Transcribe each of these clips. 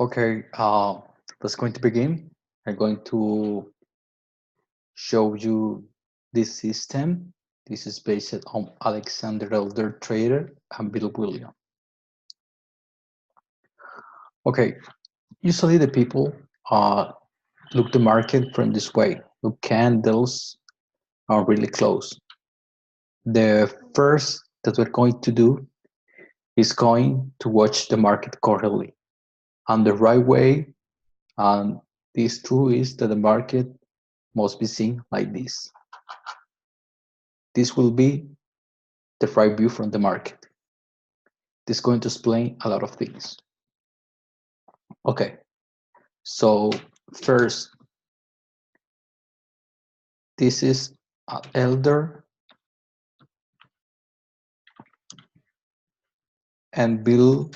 Okay, let's going to begin. I'm going to show you this system. This is based on Alexander Elder Trader and Bill William. Okay, usually the people look the market from this way. Look, candles are really close. The first that we're going to do is going to watch the market correctly. And the right way, and this true is that the market must be seen like this. This will be the right view from the market. This is going to explain a lot of things. Okay, so first, this is Elder and Bill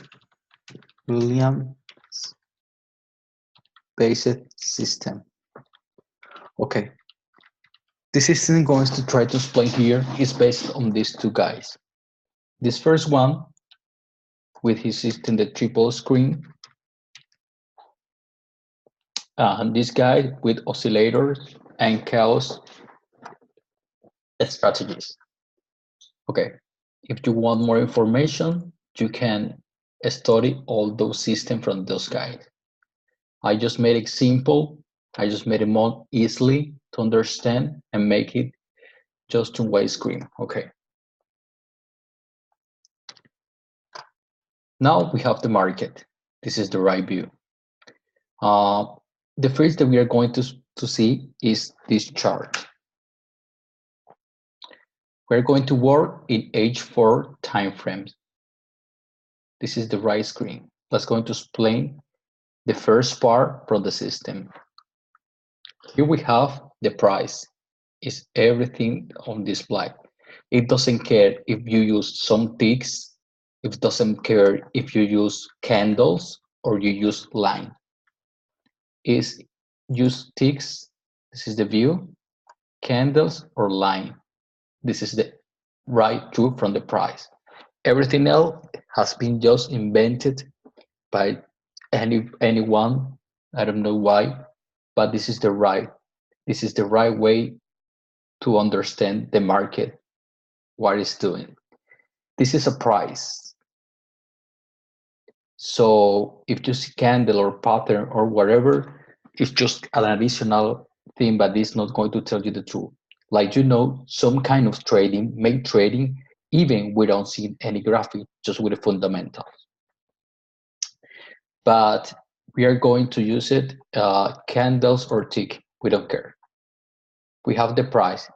Williams based system. Okay, this system going to try to explain here is based on these two guys. This first one with his system, the triple screen, and this guy with oscillators and chaos strategies. Okay, if you want more information, you can study all those systems from those guys. I just made it simple. I just made it more easily to understand and make it just two-way screen. Okay. Now we have the market. This is the right view. The first that we are going to see is this chart. We're going to work in H4 timeframes. This is the right screen. Let's going to explain the first part from the system. Here we have the price. Is everything on this black. It doesn't care if you use some ticks. It doesn't care if you use candles or you use line. Is use ticks. This is the view. Candles or line. This is the right truth from the price. Everything else has been just invented by anyone. I don't know why, but this is the right way to understand the market, what it's doing. This is a price. So if you see candle or pattern or whatever, it's just an additional thing, but it's not going to tell you the truth. Like, some kind of trading, make trading, even we don't see any graphic, just with the fundamentals. But we are going to use it, candles or tick, we don't care. We have the price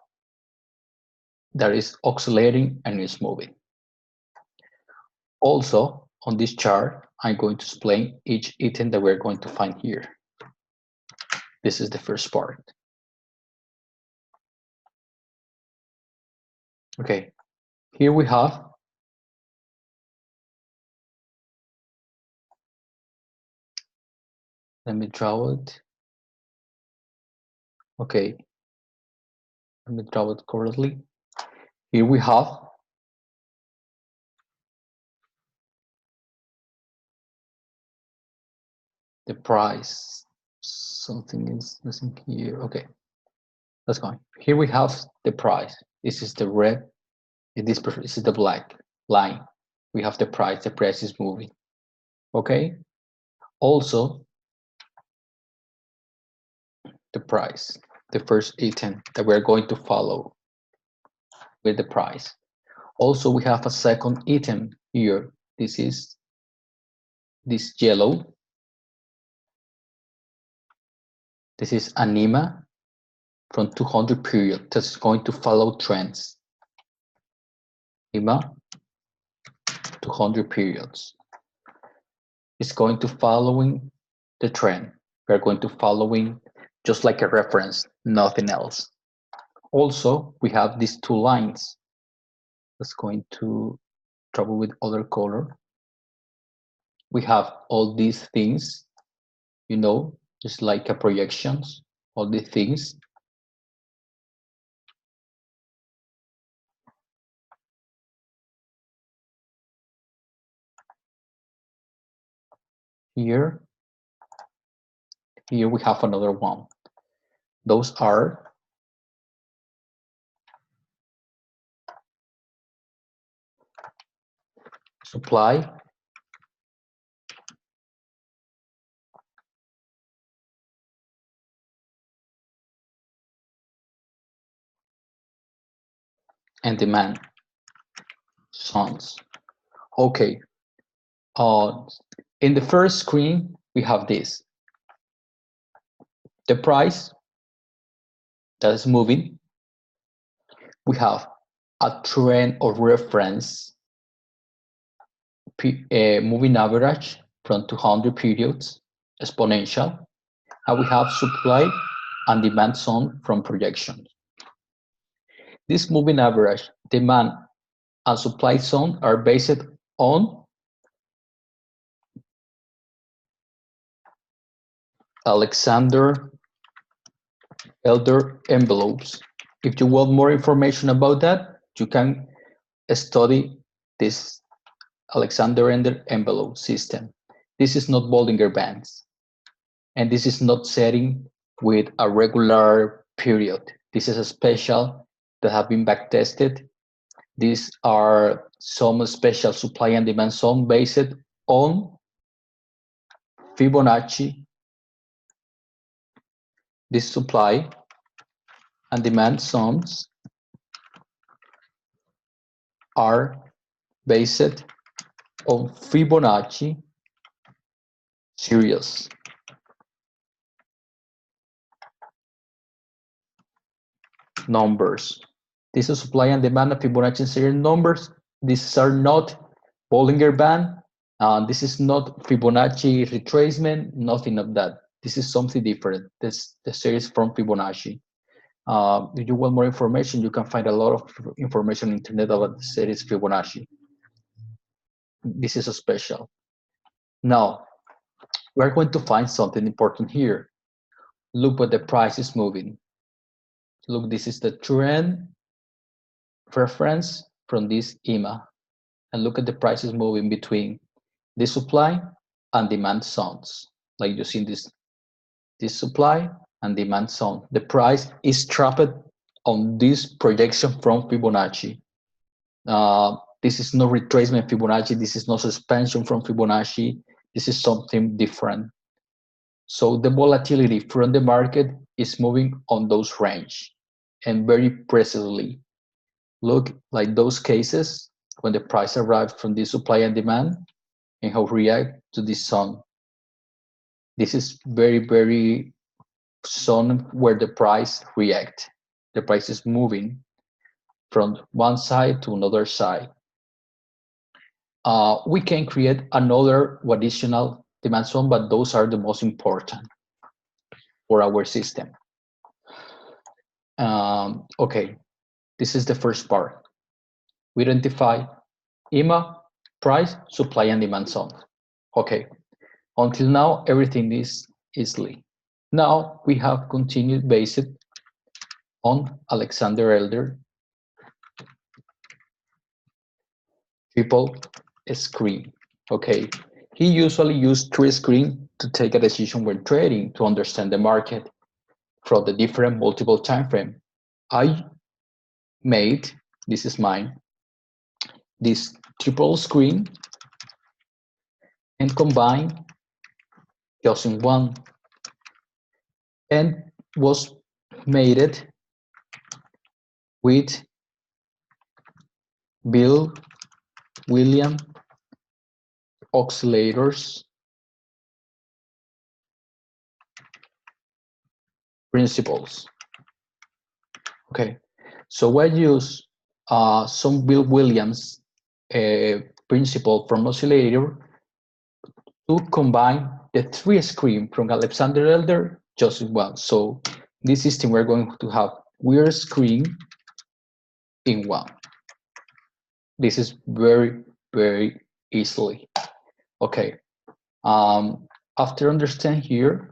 that is oscillating and is moving. Also, on this chart, I'm going to explain each item that we're going to find here. This is the first part. Okay, here we have let me draw it. Okay, let me draw it correctly. Here we have the price. Something is missing here. Okay, let's go. Here we have the price. This is the red. This is the black line. We have the price. The price is moving. Okay. Also, the price, the first item that we're going to follow with the price. Also, we have a second item here. This is this yellow. This is anima from 200 period. That's going to follow trends. Anima 200 periods. It's going to following the trend. We're going to following just like a reference, nothing else. Also, we have these two lines. Let's going to trouble with other color. We have all these things, just like a projections, all the things. Here, Here we have another one. Those are supply and demand zones. Okay. In the first screen, we have this. The price that is moving. We have a trend or reference moving average from 200 periods, exponential, and we have supply and demand zone from projections. This moving average, demand, and supply zone are based on Alexander Elder envelopes. If you want more information about that, you can study this Alexander Elder envelope system. This is not Bollinger Bands, and this is not setting with a regular period. This is a special that have been back tested. These are some special supply and demand zone based on Fibonacci. This supply and demand zones are based on Fibonacci series. Numbers. This is supply and demand of Fibonacci series numbers. These are not Bollinger Band. This is not Fibonacci retracement, nothing of that. This is something different. This the series from Fibonacci. If you want more information, you can find a lot of information on the internet about the series Fibonacci. This is a special. Now, we're going to find something important here. Look what the price is moving. Look, this is the trend reference from this EMA. And look at the prices moving between the supply and demand zones. Like you see this supply and demand zone. The price is trapped on this projection from Fibonacci. This is no retracement Fibonacci. This is no suspension from Fibonacci. This is something different. So the volatility from the market is moving on those range and very precisely. Look like those cases when the price arrives from this supply and demand and how react to this zone. This is very, very zone where the price react. The price is moving from one side to another side. We can create another additional demand zone, but those are the most important for our system. Okay, this is the first part. We identify EMA, price, supply, and demand zone. Okay, until now, everything is easily. Now we have continued based on Alexander Elder triple screen. Okay, he usually used 3 screens to take a decision when trading to understand the market from the different multiple time frame. I made, this is mine, this triple screen and combined just in one, and was made it with Bill William oscillators principles. Okay, so I use some Bill Williams principle from oscillator to combine the 3 screen from Alexander Elder just in one. So this system we're going to have weird screen in one. This is very, very easily. Okay. After understand here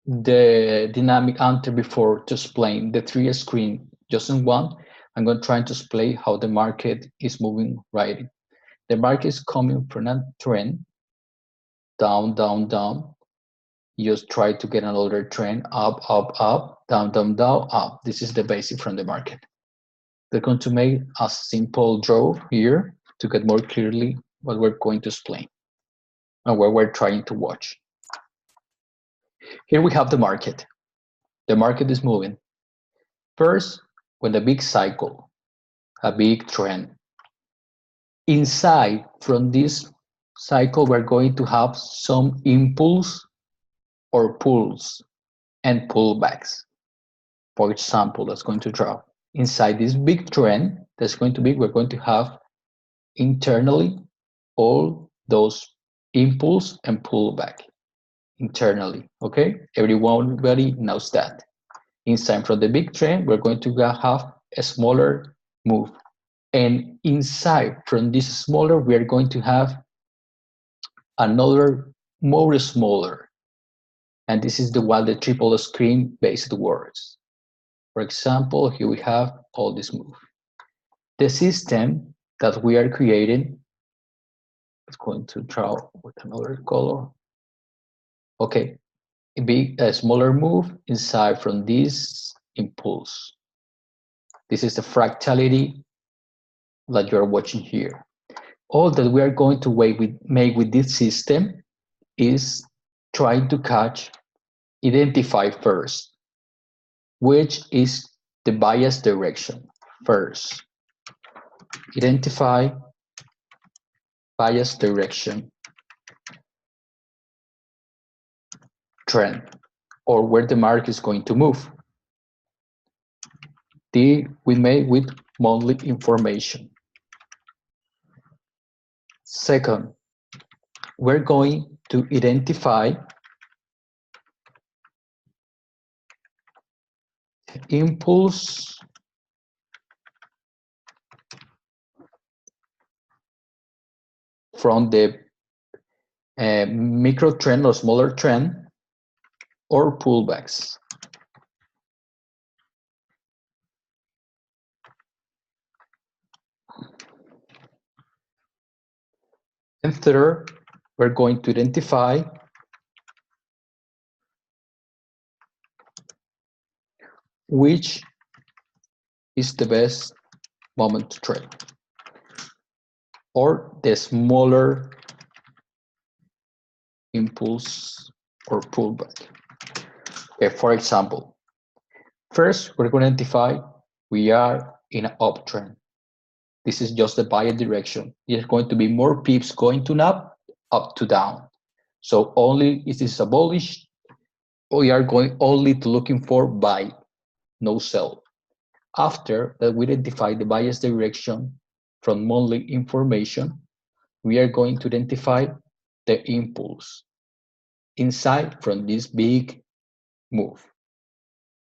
the dynamic answer before to explain the 3 screen just in one, I'm going to try to explain how the market is moving right. The market is coming from a trend down, down, down, You just try to get another trend up, up, up, down, down, down, up. This is the basic from the market. They're going to make a simple draw here to get more clearly what we're going to explain and what we're trying to watch. Here we have the market. The market is moving. First, when the big cycle, a big trend. Inside from this cycle, we're going to have some impulse or pulls and pullbacks. For example, that's going to draw. Inside this big trend, that's going to be, we're going to have internally all those impulse and pullback internally, okay? Everybody knows that. Inside from the big trend, we're going to have a smaller move. And inside from this smaller, we are going to have another more smaller. And this is the one, the triple screen based words. For example, here we have all this move. The system that we are creating is going to draw with another color. Okay, a smaller move inside from this impulse. This is the fractality that you're watching here. All that we are going to make with this system is trying to identify first, which is the bias direction. First, identify bias direction trend, or where the market is going to move. We made with monthly information. Second, we're going to identify impulse from the micro trend or smaller trend or pullbacks. And third, we're going to identify which is the best moment to trade, or the smaller impulse or pullback. Okay, for example, first we're going to identify we are in an uptrend. This is just the buyer direction. There's going to be more pips going to up to down. So only if this is a bullish, we are going only to looking for buy, no sell. After that, we identify the bias direction from monthly information. We are going to identify the impulse inside from this big move.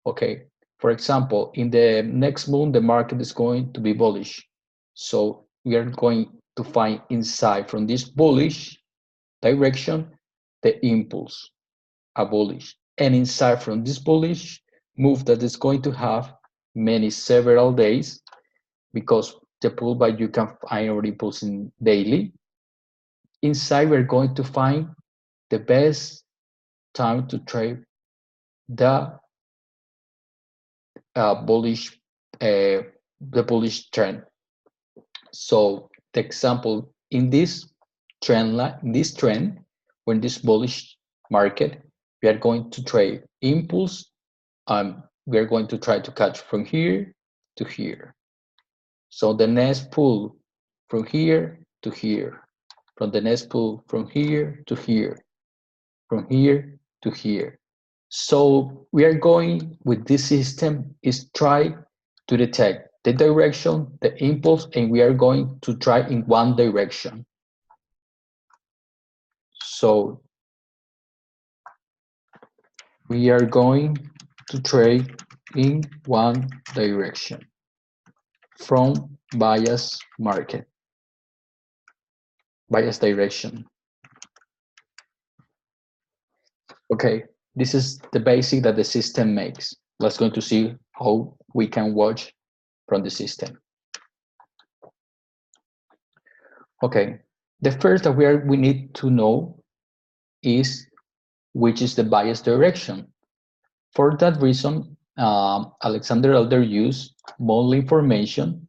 Okay, for example, in the next month, the market is going to be bullish. So we are going to find inside from this bullish direction, the impulse, a bullish. And inside from this bullish move that is going to have several days, because the pullback you can find already pulsing daily. Inside, we're going to find the best time to trade the bullish trend. So the example in this trend when this bullish market, we are going to trade impulse. We are going to try to catch from here to here. So the next pull from here to here, from the next pull from here to here, from here to here. So we are going with this system is try to detect the direction, the impulse, and we are going to try in one direction. So we are going to trade in one direction from bias market, bias direction. Okay, this is the basic that the system makes. Let's go to see how we can watch from the system. Okay, the first that we need to know is which is the bias direction. For that reason, Alexander Elder used monthly information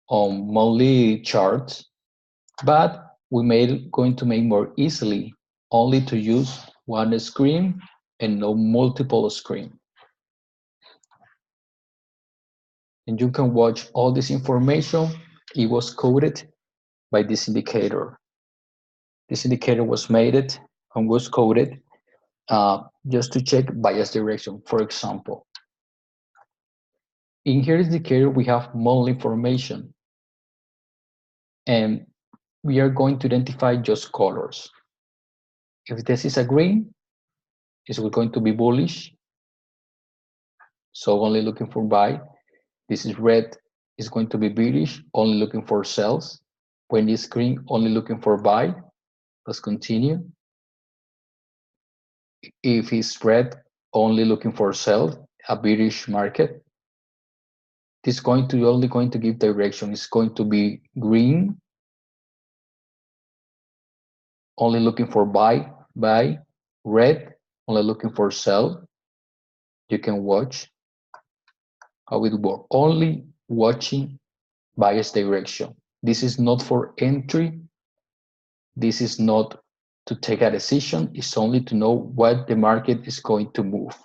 on monthly charts, but going to make more easily only to use one screen and no multiple screen. And you can watch all this information. It was coded by this indicator. This indicator was made and was coded just to check bias direction, for example. In here indicator, we have monthly information. And we are going to identify just colors. If this is a green, it's going to be bullish. So only looking for buy. This is red, it's going to be bearish, only looking for sells. When it's green, only looking for buy. Let's continue. If it's red, only looking for sell, a bearish market. This is only going to give direction. It's going to be green, only looking for buy. Red, only looking for sell. You can watch how it works. Only watching bias direction. This is not for entry. This is not to take a decision. It's only to know what the market is going to move.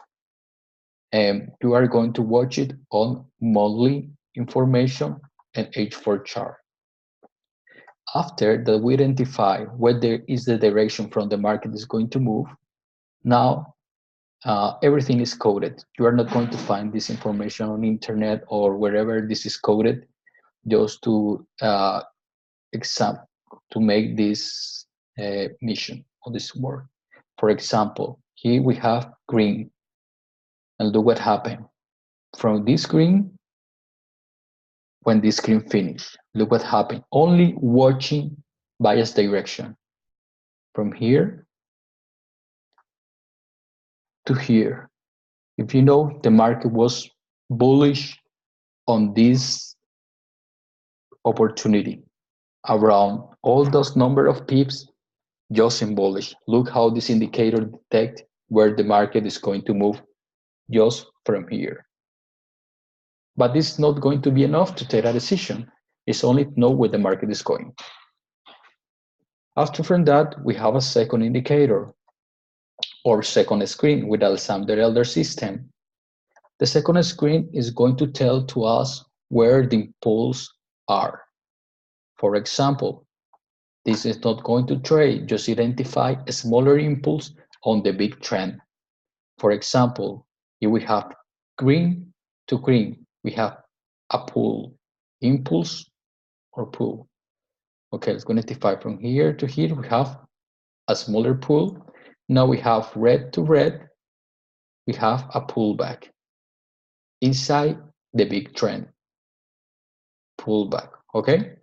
And you are going to watch it on monthly information and H4 chart. After that, we identify whether is the direction from the market is going to move. Now, everything is coded. You are not going to find this information on internet or wherever this is coded just to to make this mission or this work. For example, here we have green, and look what happened. From this green, when this green finished, look what happened. Only watching bias direction. From here to here. If you know, the market was bullish on this opportunity. Around all those number of pips, just in bullish. Look how this indicator detects where the market is going to move just from here. But this is not going to be enough to take a decision. It's only to know where the market is going. After from that, we have a second indicator or second screen with Alexander Elder system. The second screen is going to tell to us where the impulses are. For example, this is not going to trade, just identify a smaller impulse on the big trend. For example, if we have green to green, we have a pull, impulse or pull. Okay, let's go identify from here to here, we have a smaller pull. Now we have red to red, we have a pullback inside the big trend, pullback, okay?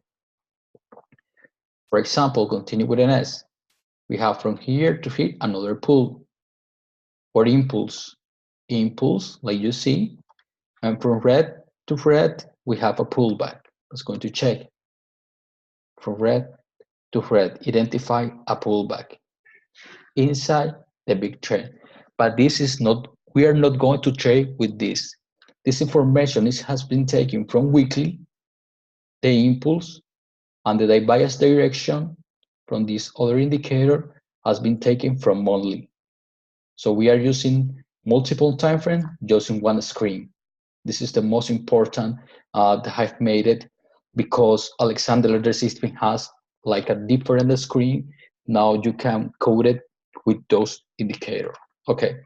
For example, continue with an S. We have from here to here another pull or impulse, like you see, and from red to red, we have a pullback. Let's go to check. From red to red, identify a pullback inside the big trend. But this is not, we are not going to trade with this. This information has been taken from weekly, the impulse, and the bias direction from this other indicator has been taken from monthly. So we are using multiple time frames just in one screen. This is the most important that I've made it because Alexander Elder system has like a different screen. Now you can code it with those indicators. Okay,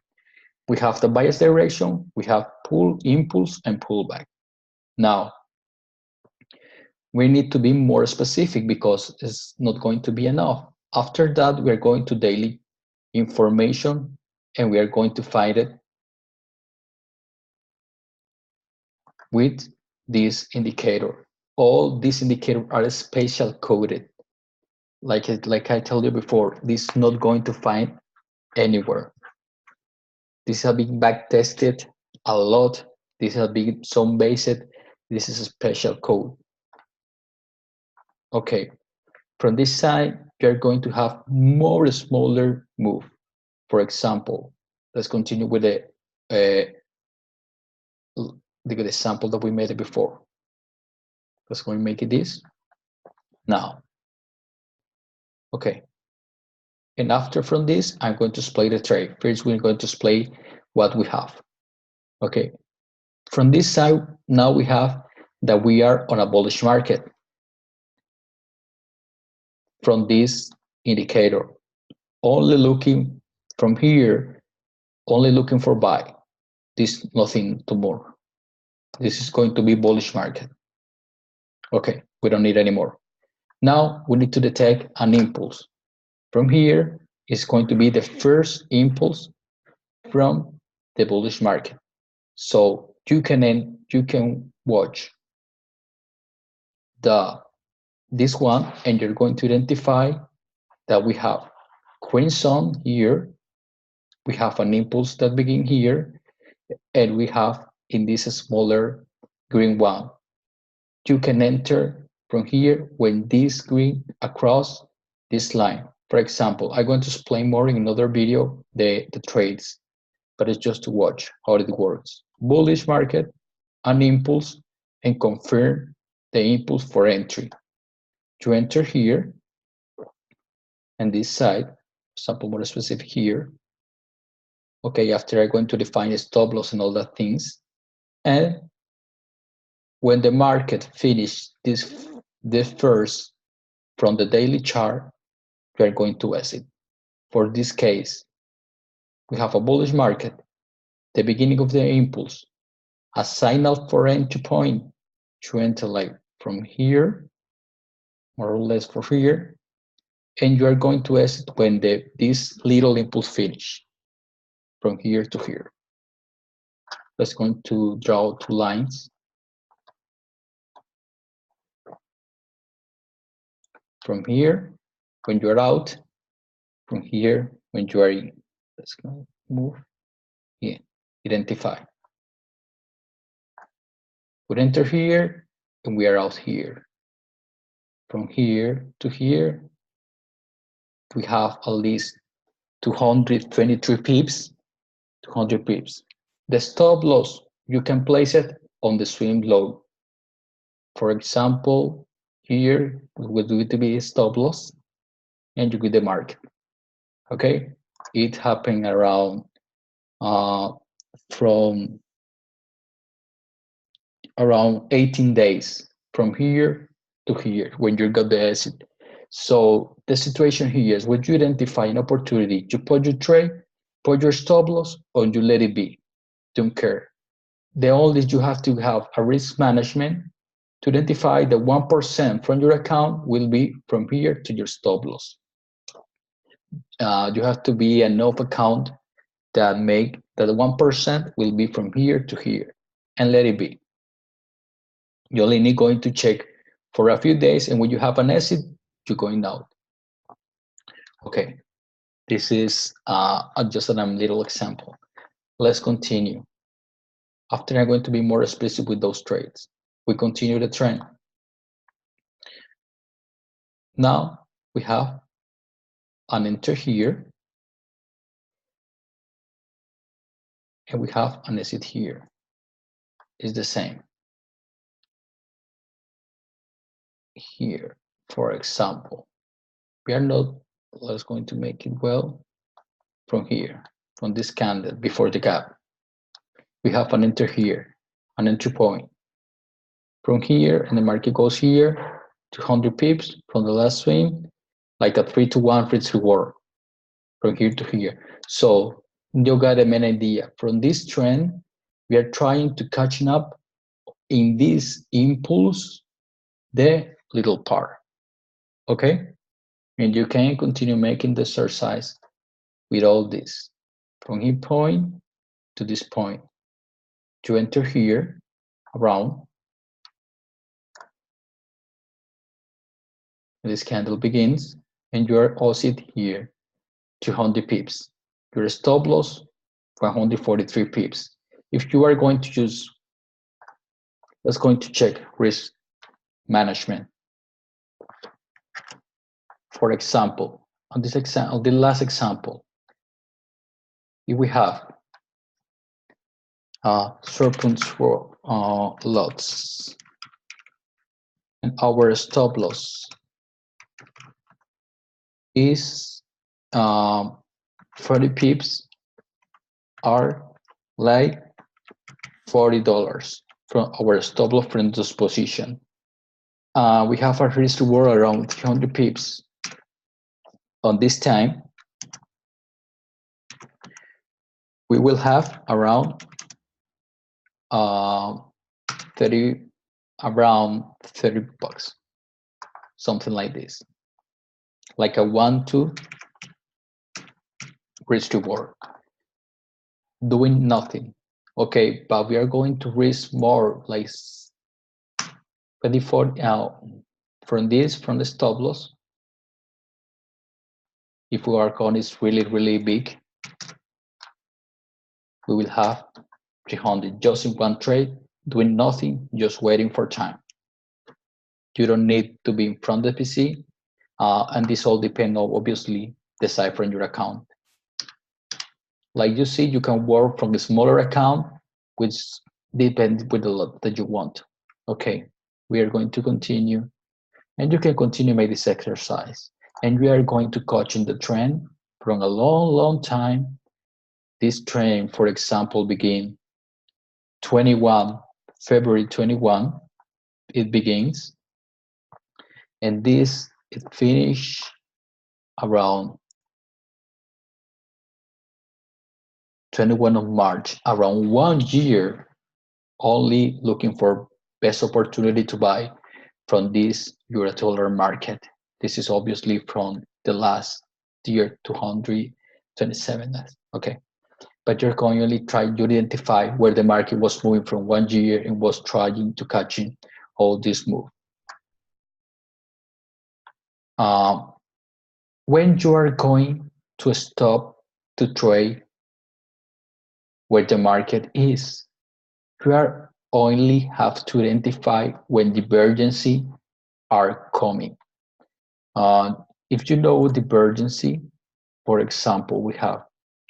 we have the bias direction, we have pull, impulse, and pullback. Now, we need to be more specific because it's not going to be enough. After that, we are going to daily information and we are going to find it with this indicator. All these indicators are spatial coded. Like I told you before, this is not going to find anywhere. This has been back tested a lot. This has been zone based. This is a special code. Okay, from this side, you're going to have more smaller move. For example, let's continue with the example that we made before. Let's go and make it this now. Okay. And after from this, I'm going to display the trade. First, we're going to display what we have. Okay. From this side, now we have that we are on a bullish market. From this indicator, only looking from here, only looking for buy. This nothing to more. This is going to be bullish market. Okay, we don't need any more. Now we need to detect an impulse. From here is going to be the first impulse from the bullish market. So you can watch this one, and you're going to identify that we have crimson here, we have an impulse that begin here, and we have in this smaller green one. You can enter from here when this green across this line. For example, I'm going to explain more in another video the trades, but it's just to watch how it works. Bullish market, an impulse, and confirm the impulse for entry. You enter here, and this side, for example, more specific here. Okay, after I'm going to define a stop loss and all that things. And when the market finishes this first from the daily chart, we are going to exit. For this case, we have a bullish market, the beginning of the impulse, a signal for entry point to enter like from here, more or less for here, and you are going to exit when this little impulse finish from here to here. Let's going to draw 2 lines. From here, when you are out, from here, when you are in. Let's go move here, identify. We enter here, and we are out here. From here to here, we have at least 223 pips, 200 pips. The stop loss, you can place it on the swing low. For example, here will do it to be a stop loss, and you get the market. Okay, it happened around from around 18 days from here to here when you got the exit. So the situation here is when you identify an opportunity, you put your trade, put your stop loss, or you let it be. Don't care. The only you have to have a risk management to identify the 1% from your account will be from here to your stop loss. You have to be enough account that make that 1% will be from here to here and let it be. You only need going to check for a few days, and when you have an exit, you're going out. Okay, this is just a little example. Let's continue. After I'm going to be more explicit with those trades. We continue the trend. Now we have an enter here, and we have an exit here. It's the same. Here, for example, we are not, let's going to make it well from here, from this candle before the gap. We have an enter here, an entry point. From here, and the market goes here, 200 pips from the last swing, like a 3-to-1 risk reward from here to here. So you got a main idea. From this trend, we are trying to catch up in this impulse, the little part. Okay? And you can continue making the exercise with all this. From here point to this point. To enter here, around. This candle begins, and you are OCILLATOR here, 200 pips. Your stop loss, 143 pips. If you are going to use, let's going to check risk management. For example, on this example, the last example, if we have surplus for lots and our stop loss is 30 pips are like $40 from our stop loss from this position. We have a risk reward around 300 pips. On this time, we will have around 30 bucks, something like this, like a 1-2 risk reward, doing nothing. Okay, but we are going to risk more, like 24 from the stop loss. If our account is really big, we will have 300 just in one trade, doing nothing, just waiting for time. You don't need to be in front of the PC, and this all depends on, obviously, the size from your account. Like you see, you can work from a smaller account, which depends with the lot that you want. Okay, we are going to continue, and you can continue make this exercise. And we are going to catch in the trend from a long time. This trend, for example, begin February 21, it begins, and this it finish around 21 of March, around 1 year, only looking for best opportunity to buy from this euro-dollar market. This is obviously from the last year, 227. Okay, but you're going to only try to identify where the market was moving from 1 year and was trying to catch in all this move. When you are going to stop to trade where the market is, you are only have to identify when divergences are coming. If you know divergency, for example, we have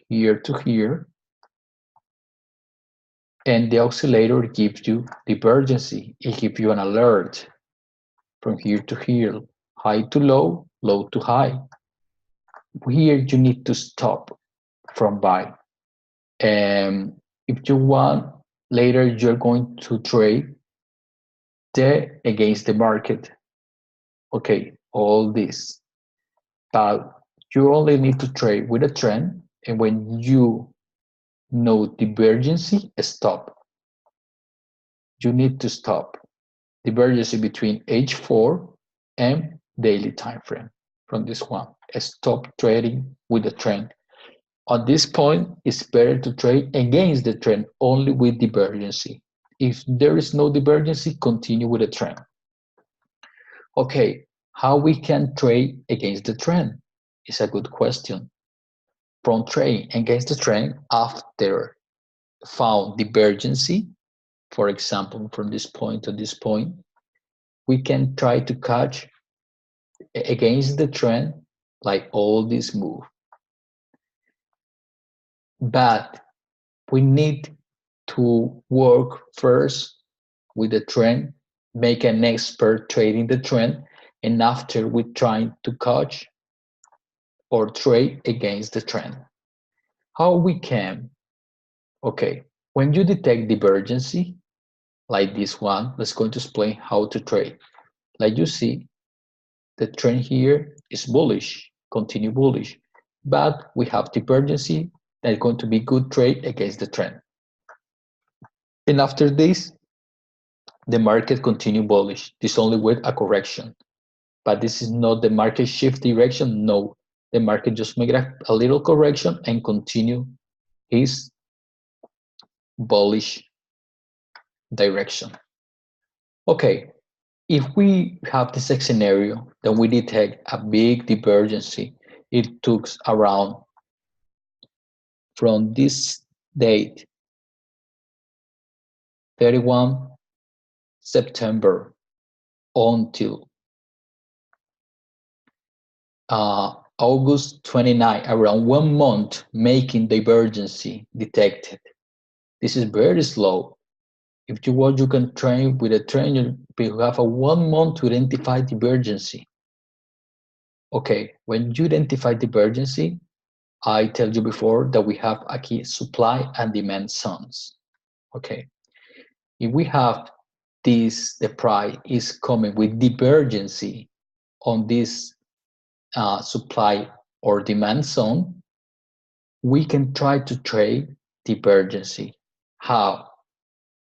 here to here, and the oscillator gives you divergency. It gives you an alert from here to here, high to low, low to high. Here you need to stop from buy. And if you want, later you're going to trade against the market. Okay, all this. But you only need to trade with a trend, and when you know divergency, stop. You need to stop. Divergence between H4 and daily time frame from this one. Stop trading with the trend. At this point, it's better to trade against the trend only with divergency. If there is no divergency, continue with the trend. Okay, how we can trade against the trend is a good question. From trading against the trend after found divergency, for example, from this point to this point, we can try to catch against the trend like all this move. But we need to work first with the trend, make an expert trading the trend, and after we try to catch or trade against the trend. How we can? Okay, when you detect divergency, like this one, let's go to explain how to trade. Like you see, the trend here is bullish, continue bullish, but we have divergency that is going to be good trade against the trend. And after this, the market continue bullish. This only with a correction, but this is not the market shift direction. No, the market just make a little correction and continue his bullish direction. Okay, if we have this scenario, then we detect a big divergency. It took around from this date, 31 September, until August 29, around 1 month, making divergency detected. This is very slow. If you want, you can train with a trainer, you have a 1 month to identify divergency. Okay, when you identify divergency, I tell you before that we have a key supply and demand zones. Okay, if we have this, the price is coming with divergency on this supply or demand zone, we can try to trade divergency. How?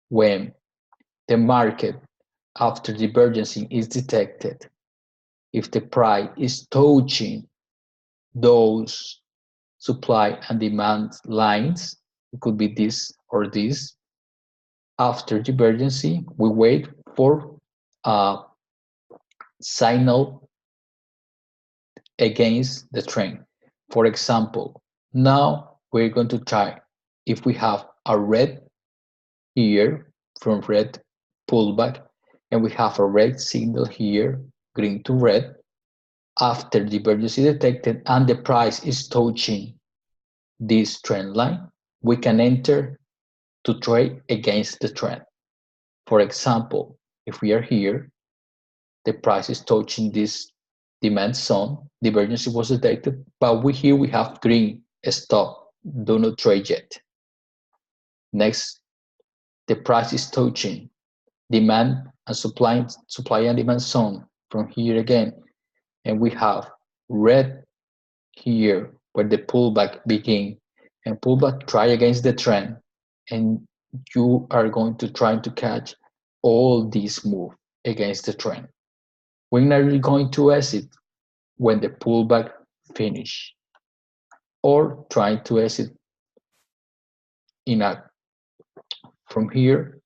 When the market after divergency is detected, if the price is touching those supply and demand lines, it could be this or this. After divergency, we wait for a signal against the trend. For example, now we're going to try if we have a red here from red pullback and we have a red signal here, green to red, after divergence is detected and the price is touching this trend line, we can enter to trade against the trend. For example, if we are here, the price is touching this demand zone, divergence was detected, but here we have green, stop, do not trade yet. Next, the price is touching demand and supply and demand zone from here again, and we have red here where the pullback begin, and pullback try against the trend, and you are going to try to catch all these move against the trend. When are you going to exit? When the pullback finish, or trying to exit in a from here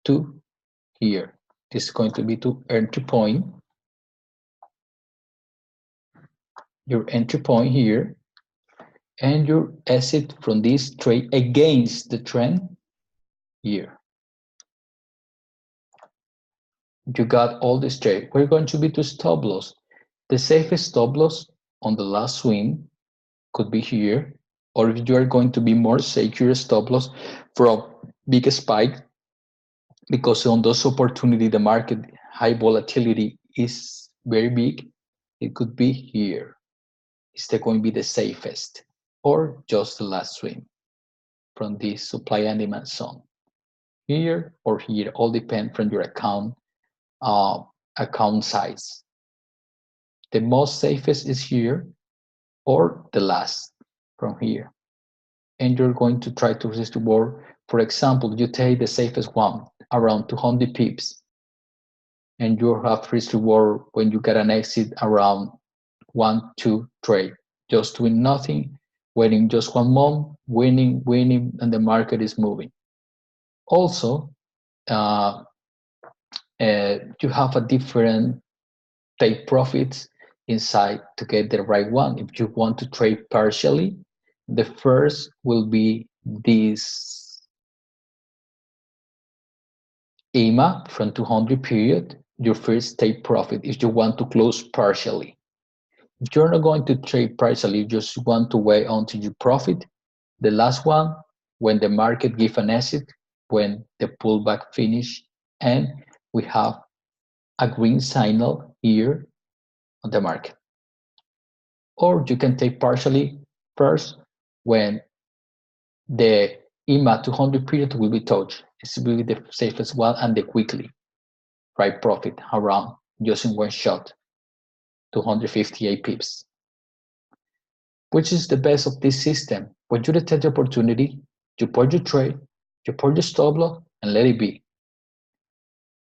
to here. This is going to be to entry point, your entry point here, and your exit from this trade against the trend here. You got all this trade. We're going to be to stop loss. The safest stop loss on the last swing could be here, or if you are going to be more secure, stop loss for a big spike, because on those opportunity the market high volatility is very big, it could be here. Is that going to be the safest, or just the last swing from this supply and demand zone, here or here? All depend from your account size. The most safest is here or the last from here, and you're going to try to resist the war. For example, you take the safest one around 200 pips, and you have risk reward when you get an exit around 1-2 trade, just doing nothing, waiting just 1 month, winning, and the market is moving. Also, you have a different take profits inside to get the right one. If you want to trade partially, the first will be this EMA from 200 period, your first take profit if you want to close partially. If you're not going to trade partially, you just want to wait until you profit. The last one, when the market give an exit, when the pullback finish, and we have a green signal here on the market. Or you can take partially first when the EMA 200 period will be touched. This will be the safest one and the quickly, right? Profit around just in one shot, 258 pips. Which is the best of this system? When you detect the opportunity, you put your trade, you put your stop loss, and let it be.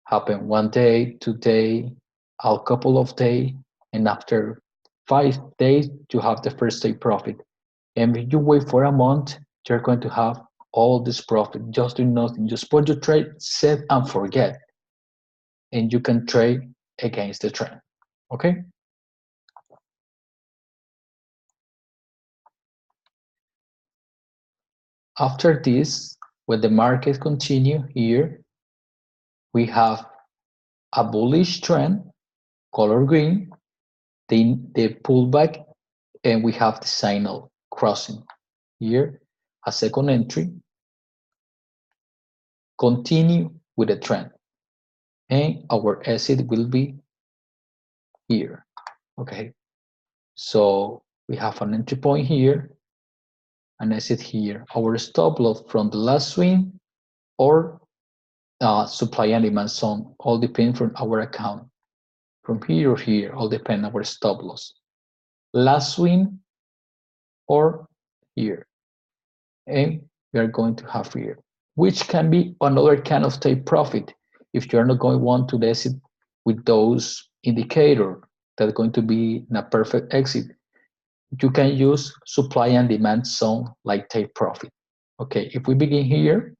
Happen 1 day, 2 days, a couple of days, and after 5 days, you have the first day profit. And if you wait for a month, you're going to have all this profit, just doing nothing. Just put your trade, set and forget. And you can trade against the trend, okay? After this, when the market continue here, we have a bullish trend color green, the pullback, and we have the signal crossing here, a second entry, continue with the trend, and our exit will be here. Okay, so we have an entry point here, an exit here. Our stop loss from the last swing or supply and demand zone, all depend from our account. From here or here, all depend on our stop loss. Last swing or here. And we are going to have here, which can be another kind of take profit. If you're not going to want to exit with those indicators that are going to be in a perfect exit, you can use supply and demand zone like take profit. Okay, if we begin here,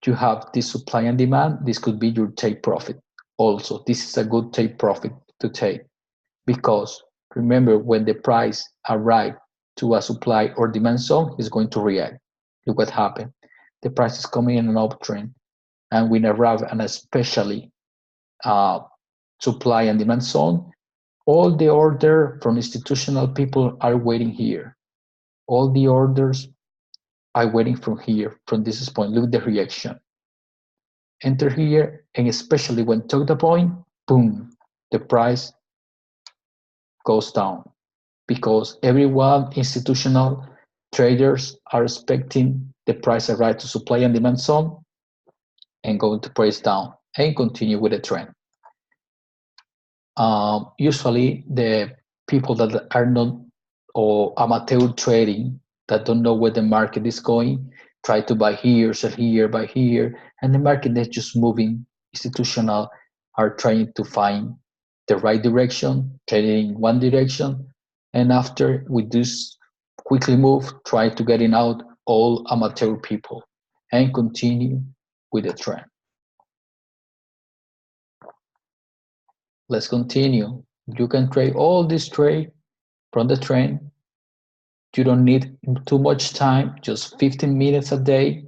you have this supply and demand. This could be your take profit. Also, this is a good take profit to take because remember, when the price arrives to a supply or demand zone, it's going to react. Look what happened. The price is coming in an uptrend, and when arrive an especially supply and demand zone, all the order from institutional people are waiting here. All the orders are waiting from here, from this point. Look at the reaction. Enter here, and especially when took the point, boom, the price goes down because everyone, institutional traders, are expecting the price arrive to supply and demand zone and going to price down and continue with the trend. Usually the people that are not or amateur trading that don't know where the market is going try to buy here, sell here, buy here, and the market is just moving. Institutional are trying to find the right direction, trading in one direction, and after we just quickly move, try to getting out all amateur people and continue with the trend. Let's continue. You can trade all this trade from the trend. You don't need too much time, just 15 minutes a day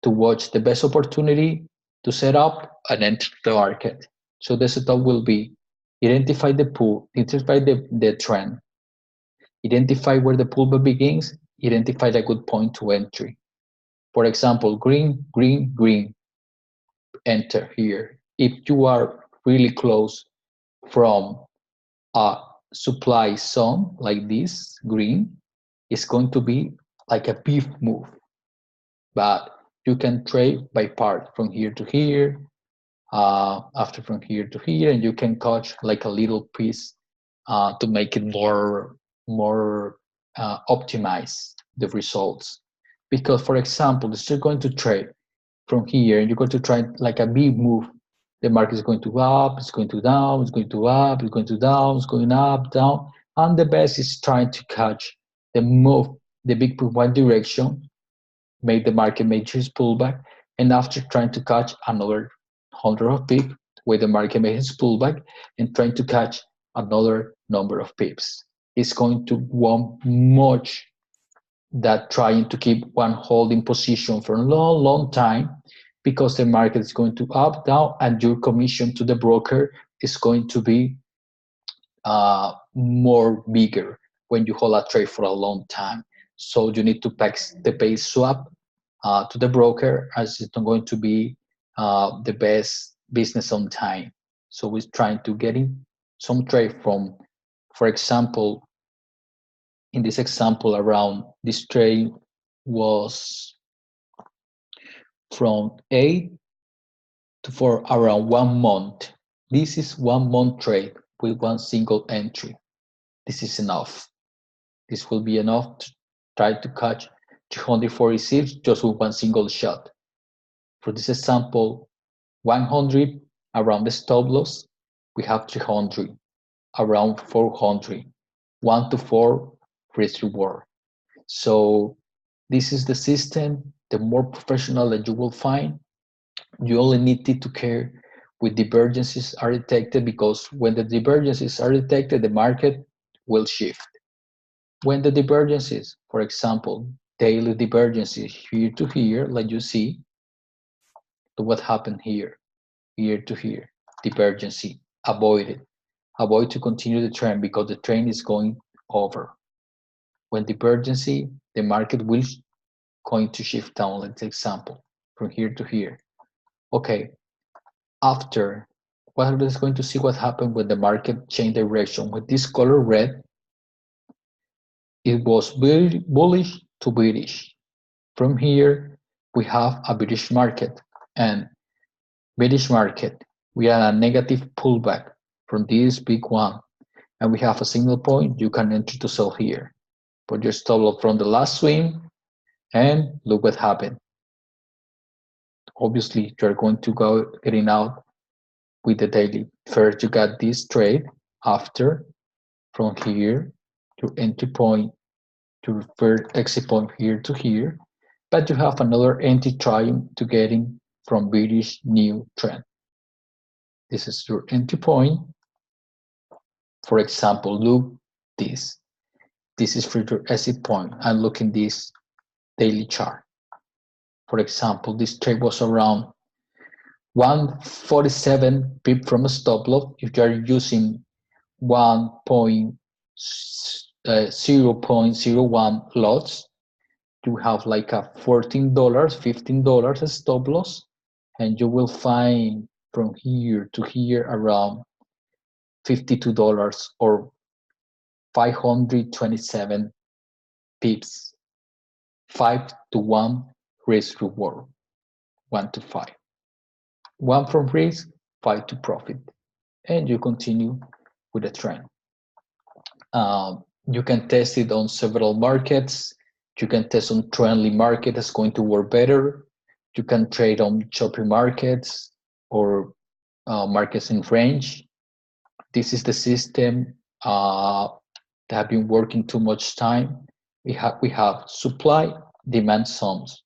to watch the best opportunity to set up and enter the market. So the setup will be identify the pool, identify the trend, identify where the pullback begins, identify the good point to entry. For example, green, green, green, enter here. If you are really close from a supply zone like this, green, it's going to be like a beef move. But you can trade by part from here to here, after from here to here, and you can catch like a little piece to make it more optimize the results. Because, for example, if you're going to trade from here and you're going to try like a big move, the market is going to up, it's going to down, it's going to up, it's going to down, it's going up, down, and the best is trying to catch the move, the big move one direction, make the market make its pullback, and after trying to catch another 100 of pips, where the market makes its pullback, and trying to catch another number of pips. It's going to want much that trying to keep one holding position for a long, long time, because the market is going to up, down, and your commission to the broker is going to be more bigger when you hold a trade for a long time. So you need to pay swap to the broker, as it's not going to be the best business on time. So we're trying to get in some trade from, for example, in this example around this trade was from 8 to for around 1 month. This is 1 month trade with one single entry. This is enough. This will be enough to try to catch 246 just with one single shot. For this example, 100 around the stop loss, we have 300, around 400, 1 to 4 risk reward. So this is the system, the more professional that you will find. You only need to care with divergences are detected, because when the divergences are detected, the market will shift. When the divergences, for example, daily divergences here to here, like you see, to what happened here to here, divergency. avoid it. Avoid to continue the trend because the trend is going over. When divergency, the market will going to shift down, let's example, from here to here. Okay, after, what is going to see what happened when the market changed direction. With this color red, it was very bullish to bearish. From here, we have a bearish market, and bearish market, we have a negative pullback from this big one, and we have a signal point. You can enter to sell here. Put your stop loss from the last swing, and look what happened. Obviously, you're going to go getting out with the daily. First, you got this trade. After, from here, your entry point to first exit point here to here, but you have another entry trying to getting from bearish new trend. This is your entry point. For example, look this. This is for your exit point. And look in this daily chart. For example, this trade was around 147 pip from a stop loss. If you are using 0.01 lots, you have like a $14, $15 a stop loss, and you will find from here to here around $52 or 527 pips. 5 to 1 risk reward, 1 to 5. 1 from risk, 5 to profit, and you continue with the trend. You can test it on several markets. You can test on trendly market, that's going to work better. You can trade on choppy markets or markets in range. This is the system that have been working too much time. We have supply, demand zones,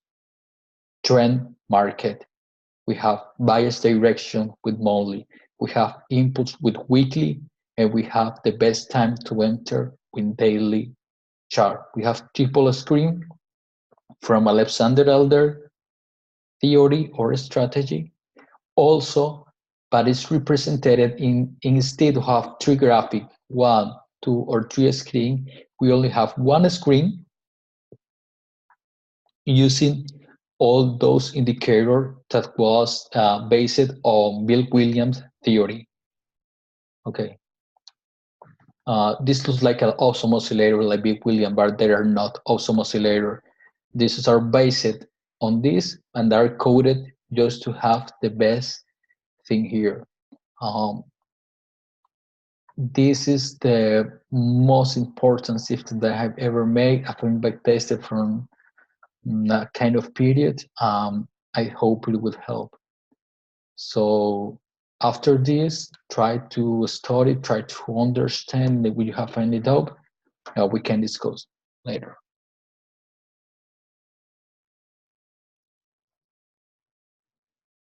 trend market. We have bias direction with monthly. We have inputs with weekly, and we have the best time to enter with daily chart. We have triple screen from Alexander Elder theory or strategy. Also, but it's represented in instead of have 3 graphic, 1, 2, or 3 screen, we only have 1 screen using all those indicators that was based on Bill Williams theory. Okay. This looks like an awesome oscillator like Bill Williams, but they are not awesome oscillator. These are based on this and are coded just to have the best thing here. This is the most important system that I have ever made. I've been back tested from that kind of period. I hope it would help. So after this, try to study, try to understand. If you have any doubt, we can discuss later.